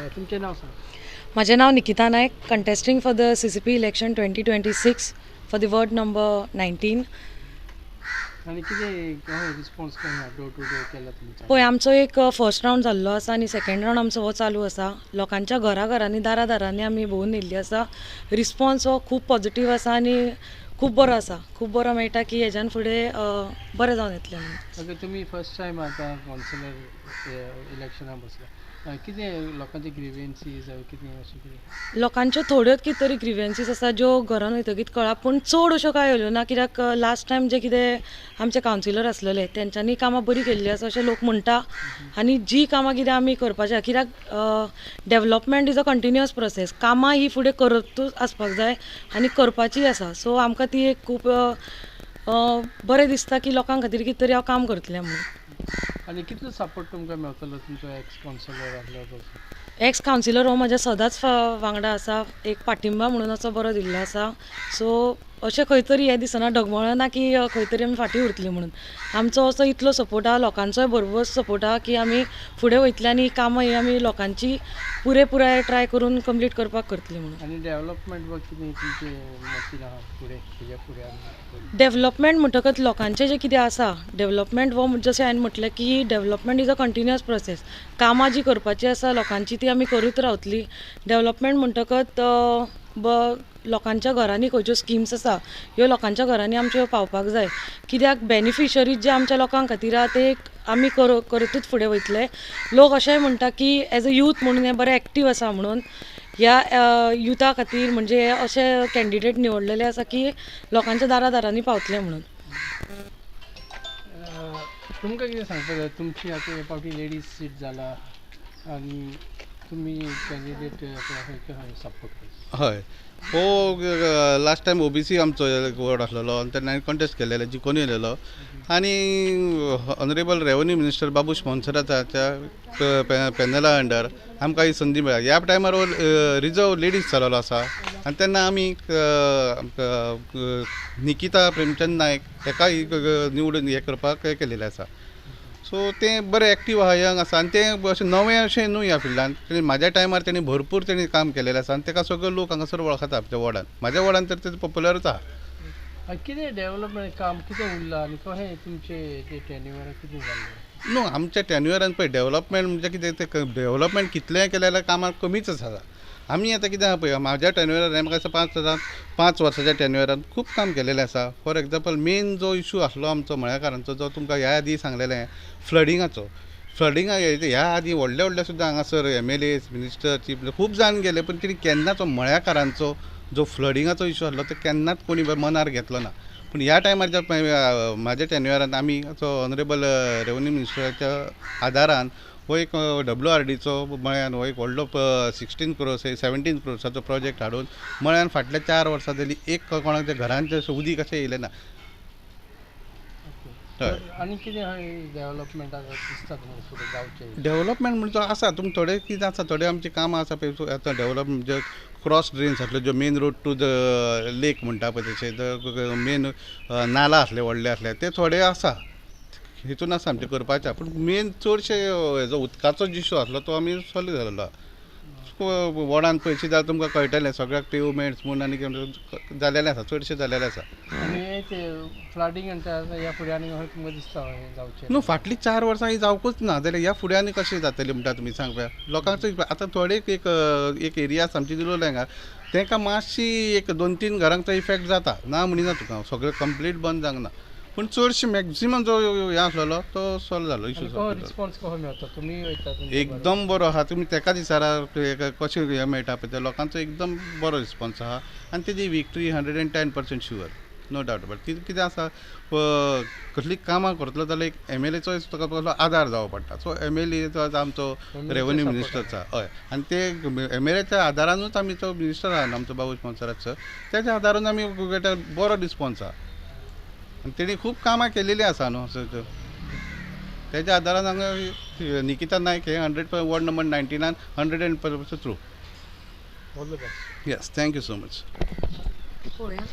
तुमचें नांव सांग. माझे नाव Nikita Naik, contesting for the CCP election 2026 for the ward number 19. आनी कितें रिस्पॉन्स केला डोर टू डोर केला तुमचा? पळय, आमचो एक फर्स्ट रावंड जाल्लो आसा आनी सेकंड रावंड आमचो हो चालू आसा. लोकांच्या घराघरांनी दारांनी आमी भोंवून येयल्ली आसा. रिस्पॉन्स हो खूब पॉझिटीव आसा आनी खूब बरो आसा. खूब बरो मेळटा की हेज्यान फुडें बरें जावन येतलें म्हणून. अगर तुमी फर्स्ट टायम आतां कावन्सिलर इलेक्शनाक बसला, कितें लोकांचे ग्रिव्हन्सीस कितें अशें कितें? लोकांच्यो थोड्योच कितें तरी ग्रिव्हन्सीस आसा ज्यो घरान वयतकीत कळ्ळा, पूण चड अश्यो कांय येयल्यो ना. कित्याक लास्ट टायम जे कितें आमचे कावन्सिलर आसलेले तेंच्यांनी कामां बरी केल्ली आसा अशें लोक म्हणटा. आनी जी कामां कितें आमी करपाचें, कित्याक development is a continuous process. कामां ही फुडें करतूच आसपाक जाय आनी करपाची आसा. सो आमकां ती एक खूब बरें दिसता की लोकां खातीर कितें तरी हांव काम करतलें म्हणून. आनी कितलो सपोर्ट तुमकां मेळटलो तुमचो एक्स कावन्सिलर आसलो? एक्स कावन्सिलर हो म्हाज्या सदांच वांगडा आसा. एक पाठिंबा म्हणून असो बरो दिल्लो आसा. सो अशें खंय तरी हें दिसना, डगमळना की खंय तरी आमी फाटीं उरतलीं म्हणून. आमचो असो इतलो सपोर्ट आहा, लोकांचोय बरोबर सपोर्ट आहा की आमी फुडें वयतलीं आनी कामां ही आमी लोकांची पुराय ट्राय करून कंप्लीट करपाक करतलीं म्हणून. आनी डेवलपमेंट कितें तुमचे मतीन आहा फुडें हेज्या फुडें आमी? डेवलपमेंट म्हणटकच लोकांचें जें कितें आसा, डेवलपमेंट हो जशें हांवें म्हटलें की development is a continuous process. कामां जी करपाची आसा लोकांची ती आमी करूच रावतलीं. डेवलपमेंट म्हणटकच लोकांच्या घरांनी खंयच्यो स्किम्स आसा ह्यो लोकांच्या घरांनी आमच्यो पावपाक जाय. कित्याक बेनिफिशरीज जे आमच्या लोकां खातीर आहा ते आमी करतूच फुडें वयतले. लोक अशेंय म्हणटा की एज अ यूथ म्हणून हें बरें एक्टीव आसा म्हणून. ह्या युथा खातीर म्हणजे अशे कॅन्डिडेट निवडलेले आसा की लोकांच्या दारांनी पावतले म्हणून. तुमकां कितें सांगपाक जाय? तुमची आतां हे फावटी लेडीज सीट जाला आनी तुमी कॅन्डिडेट सपोर्ट करता. हय, हो लास्ट टायम OBC आमचो वॉर्ड आसलेलो आनी तेन्ना हांवें कॉन्टेस्ट केलेले, जिखून येयलेलो. आनी ऑनरेबल रेवन्यू मिनिस्टर बाबूश मोन्सेराताच्या पॅनला अंडर आमकां ही संदी मेळ्ळ्या. ह्या टायमार रिजर्व लेडीज चललो आसा आनी तेन्ना आमी निकिता प्रेमचंद नायक हेका निवडून हें करपाक केलेलें आसा. सो तें बरें एक्टीव आहा, यंग आसा आनी तें अशें नवें अशें न्हू ह्या फिल्डान. म्हाज्या टायमार तेणी भरपूर काम केलेलें आसा आनी तेका सगळे लोक हांगासर वळखता आमच्या वॉर्डान. म्हाज्या वॉर्डान तर तें पॉप्युलरच आहा. कितें डेवलपमेंट काम कितें उरलां आनी कशें तुमचे ते टेन्युअर कितें जालें? न्हू, आमच्या टेन्युअरान पळय डेवलपमेंट म्हणजे कितें तें डेवलपमेंट कितलेंय केलें जाल्यार कामां कमीच आसा. आमी आतां कितें आहा पळय, म्हाज्या टेन्युअरान म्हाका दिसता 5 वर्साच्या टेन्युअरान खूब काम केलेलें आसा. फॉर एग्जाम्पल मेन जो इशू आसलो आमचो मळ्याकारांचो, जो तुमकां ह्या आदीं सांगलेलें फ्लडिंगाचो. ह्या आदीं व्हडले सुद्दां हांगासर MLA मिनिस्टर चीफ खूब जाण गेले, पूण तेणी केन्नाच मळ्याकारांचो जो फ्लडिंगाचो इशू आसलो तो केन्नाच कोणी मनार घेतलो ना. पूण ह्या टायमार म्हाज्या टेन्युअरान आमी ऑनरेबल रेवन्यू मिनिस्टराच्या आदारान हो एक WRDचो मळ्यान हो एक व्हडलो 16 crores 17 crores प्रोजेक्ट हाडून मळ्यान फाटल्या 4 वर्सां जालीं एक कोणाच्या घरांचे उदीक अशें येयलें ना. आनी कितें डेवलपमेंट दिसता तुमकां फुडें जावचें? डेवलपमेंट म्हणजे आसा, तुमकां थोडे कितें आसा, थोडे आमची कामां आसा पळय. आतां डेवलपमेंट म्हणजे क्रॉस ड्रेन्स आसले, ज्यो मेन रोड टू द लेक म्हणटा पळय तशें मेन नाला आसले व्हडले आसले ते थोडे आसा. हितून आसा आमचे करपाचें. पूण मेन चडशे हेजो उदकाचो इशू आसलो तो आमी सॉल्व जाल्लो. वॉर्डान पयशे जाल्यार तुमकां कळटलें सगळ्याक पेवमेंट्स म्हूण आनी जालेलें आसा, चडशे जालेलें आसा. आनी ते फ्लडिंग ह्या फुडें आनी तुमकां दिसता जावचें? न्हू, फाटलीं 4 वर्सां ही जावंकूच ना जाल्यार ह्या फुडें आनी कशें जातलें म्हणटा तुमी सांग पळोवया. लोकांचो आतां थोडे एक एरिया आमची दिलोले हांगा, तांकां मातशी एक 2-3 घरांक तो इफेक्ट जाता ना म्हणिना तुका, सगळें कंप्लीट बंद जावंक ना. पूण चडशे मॅक्झिमम जो हे आसलेलो तो सॉल्व जालो इशू. रिस्पॉन्स कसो मेळटा? तुमी वयता एकदम बरो आहा. तुमी तेका दिसारा कशें हें मेळटा पळय, ते लोकांचो एकदम बरो रिस्पॉन्स आहा आनी तेजी victory 110% sure, no doubt about. कितें आसा, कसलीं कामां करतलो जाल्यार एक MLAचो तुका कसलो आदार जावो पडटा. सो MLA आमचो रेवन्यू मिनिस्टरचा हय, आनी ते MLAच्या आदारानूच आमी तो मिनिस्टर आहा आमचो बाबूश मोन्सेरात, तेच्या आदारान आमी बरो रिस्पॉन्स आहा. आनी तेणी खूब कामां केलेलीं आसा न्हू, तेच्या आदारान हांगा निकिता नायक हे 100 ward number 19 100% through. All the best. Yes, thank you so much. पळोवया.